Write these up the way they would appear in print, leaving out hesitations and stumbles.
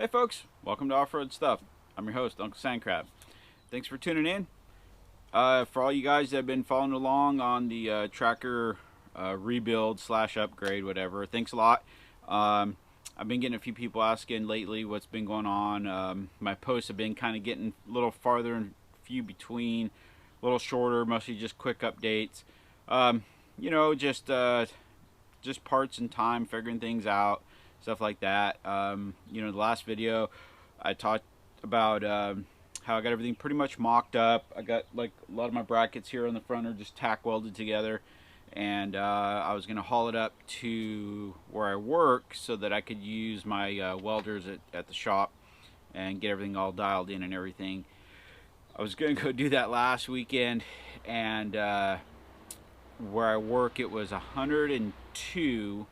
Hey folks, welcome to Off-Road Stuff. I'm your host, Uncle Sandcrab. Thanks for tuning in. For all you guys that have been following along on the tracker rebuild / upgrade, whatever, thanks a lot. I've been getting a few people asking lately what's been going on. My posts have been kind of getting a little farther and few between, a little shorter, mostly just quick updates. You know, just parts and time, figuring things out, stuff like that. You know, the last video I talked about how I got everything pretty much mocked up. I got like a lot of my brackets here on the front are just tack welded together, and I was gonna haul it up to where I work so that I could use my welders at the shop and get everything all dialed in and everything. I was gonna go do that last weekend, and where I work it was 102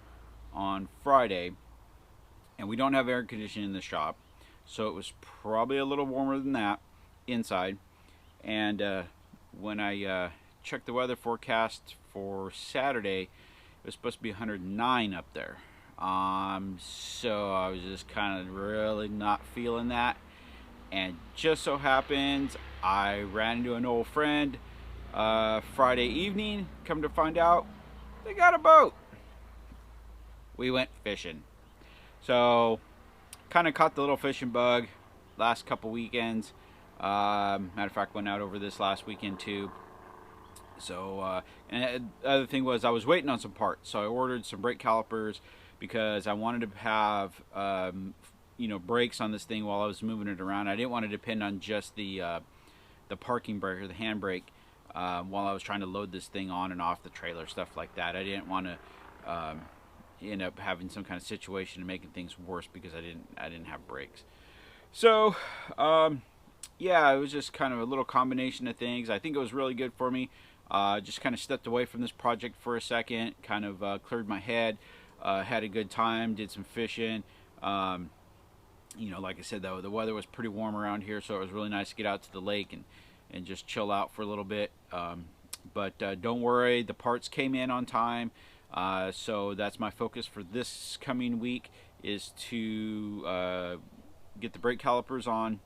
on Friday, and we don't have air conditioning in the shop, so it was probably a little warmer than that inside. And when I checked the weather forecast for Saturday, it was supposed to be 109 up there. So I was just kind of really not feeling that, and just so happens I ran into an old friend Friday evening. Come to find out, they got a boat. We went fishing. So kind of caught the little fishing bug last couple weekends. Matter of fact, went out over this last weekend too. So and the other thing was I was waiting on some parts, so I ordered some brake calipers because I wanted to have you know, brakes on this thing while I was moving it around. I didn't want to depend on just the parking brake or the handbrake while I was trying to load this thing on and off the trailer, stuff like that. I didn't want to end up having some kind of situation and making things worse because I didn't have brakes. So yeah, it was just kind of a little combination of things. I think it was really good for me. Just kind of stepped away from this project for a second, kind of cleared my head, had a good time, did some fishing. You know, like I said, though, the weather was pretty warm around here, so it was really nice to get out to the lake and just chill out for a little bit. But don't worry, the parts came in on time. So that's my focus for this coming week, is to get the brake calipers on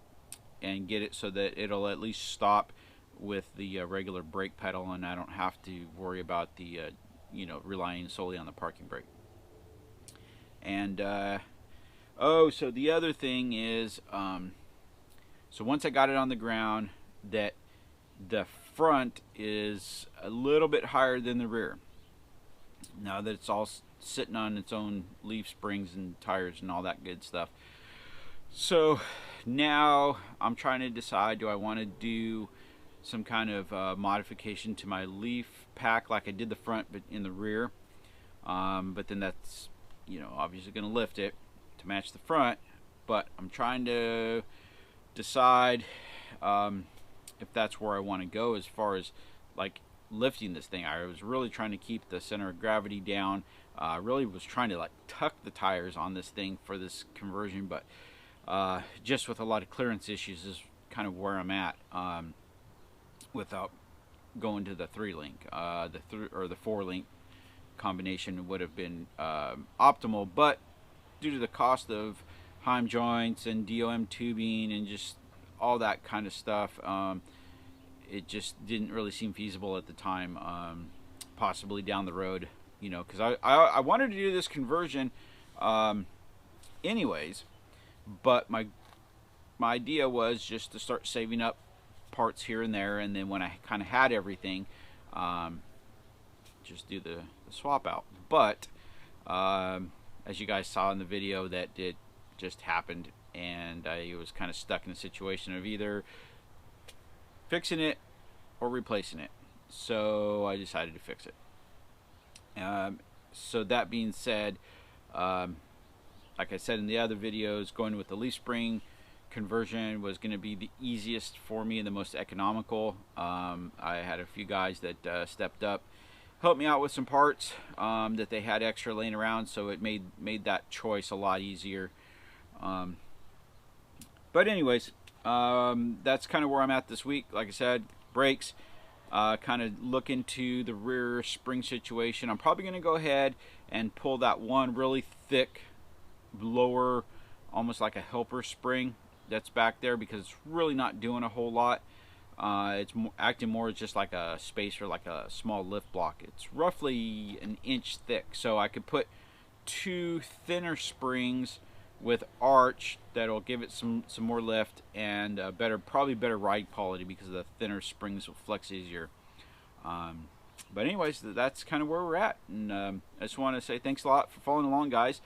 and get it so that it'll at least stop with the regular brake pedal, and I don't have to worry about the you know, relying solely on the parking brake. And oh, so the other thing is, so once I got it on the ground, that the front is a little bit higher than the rear. Now that it's all sitting on its own leaf springs and tires and all that good stuff. So now I'm trying to decide, do I want to do some kind of modification to my leaf pack like I did the front but in the rear. But then that's, you know, obviously going to lift it to match the front. But I'm trying to decide if that's where I want to go as far as like lifting this thing. I was really trying to keep the center of gravity down. I really was trying to like tuck the tires on this thing for this conversion, but just with a lot of clearance issues is kind of where I'm at, without going to the 3-link. The 4-link combination would have been optimal, but due to the cost of Heim joints and DOM tubing and just all that kind of stuff, it just didn't really seem feasible at the time. Possibly down the road, you know, because I wanted to do this conversion anyways, but my idea was just to start saving up parts here and there, and then when I kind of had everything, just do the swap out. But as you guys saw in the video, that it just happened, and I was kind of stuck in a situation of either fixing it or replacing it. So I decided to fix it. So that being said, like I said in the other videos, going with the leaf spring conversion was going to be the easiest for me and the most economical. I had a few guys that stepped up, helped me out with some parts that they had extra laying around, so it made that choice a lot easier. But anyways, that's kind of where I'm at this week. Like I said, brakes, kind of look into the rear spring situation. I'm probably going to go ahead and pull that one really thick blower almost like a helper spring that's back there, because it's really not doing a whole lot. It's acting more just like a spacer, like a small lift block. It's roughly an inch thick, so I could put 2 thinner springs with arch that'll give it some more lift and probably better ride quality, because the thinner springs will flex easier. But anyways, that's kind of where we're at, and I just want to say thanks a lot for following along, guys.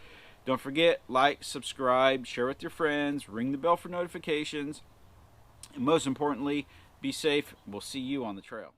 Don't forget, like, subscribe, share with your friends, ring the bell for notifications, and most importantly, be safe. We'll see you on the trail.